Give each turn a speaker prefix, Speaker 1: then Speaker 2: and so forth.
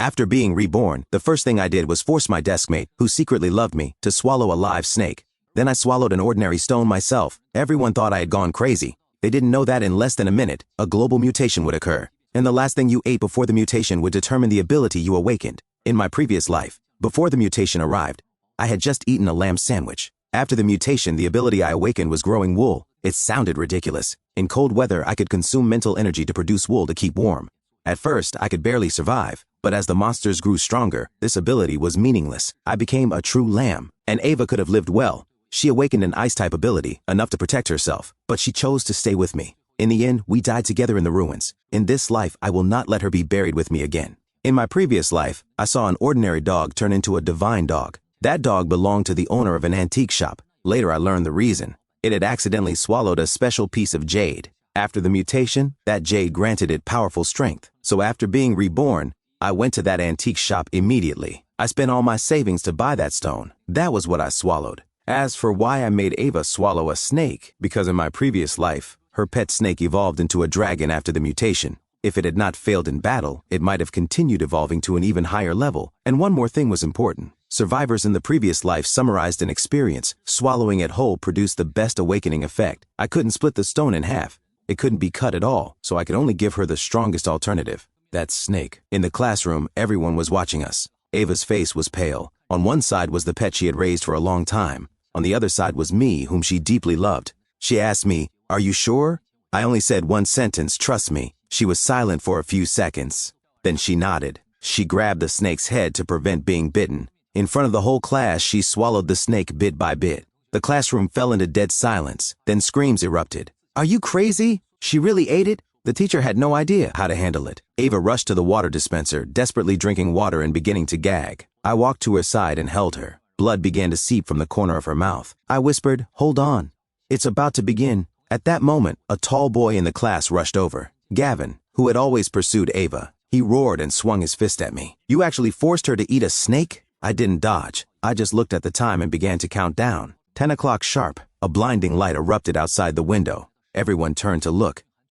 Speaker 1: After being reborn, the first thing I did was force my deskmate, who secretly loved me, to swallow a live snake. Then I swallowed an ordinary stone myself. Everyone thought I had gone crazy. They didn't know that in less than a minute, a global mutation would occur. And the last thing you ate before the mutation would determine the ability you awakened. In my previous life, before the mutation arrived, I had just eaten a lamb sandwich. After the mutation, the ability I awakened was growing wool. It sounded ridiculous. In cold weather, I could consume mental energy to produce wool to keep warm. At first, I could barely survive, but as the monsters grew stronger, this ability was meaningless. I became a true lamb, and Ava could have lived well. She awakened an ice-type ability, enough to protect herself, but she chose to stay with me. In the end, we died together in the ruins. In this life, I will not let her be buried with me again. In my previous life, I saw an ordinary dog turn into a divine dog. That dog belonged to the owner of an antique shop. Later, I learned the reason. It had accidentally swallowed a special piece of jade. After the mutation, that jade granted it powerful strength. So after being reborn, I went to that antique shop immediately. I spent all my savings to buy that stone. That was what I swallowed. As for why I made Ava swallow a snake, because in my previous life, her pet snake evolved into a dragon after the mutation. If it had not failed in battle, it might have continued evolving to an even higher level. And one more thing was important. Survivors in the previous life summarized an experience. Swallowing it whole produced the best awakening effect. I couldn't split the stone in half. It couldn't be cut at all, so I could only give her the strongest alternative. That snake. In the classroom, everyone was watching us. Ava's face was pale. On one side was the pet she had raised for a long time. On the other side was me, whom she deeply loved. She asked me, "Are you sure?" I only said one sentence, "Trust me." She was silent for a few seconds. Then she nodded. She grabbed the snake's head to prevent being bitten. In front of the whole class, she swallowed the snake bit by bit. The classroom fell into dead silence. Then screams erupted. "Are you crazy? She really ate it?" The teacher had no idea how to handle it. Ava rushed to the water dispenser, desperately drinking water and beginning to gag. I walked to her side and held her. Blood began to seep from the corner of her mouth. I whispered, "Hold on. It's about to begin." At that moment, a tall boy in the class rushed over. Gavin, who had always pursued Ava. He roared and swung his fist at me. "You actually forced her to eat a snake?" I didn't dodge. I just looked at the time and began to count down. 10 o'clock sharp. A blinding light erupted outside the window. Everyone turned to look.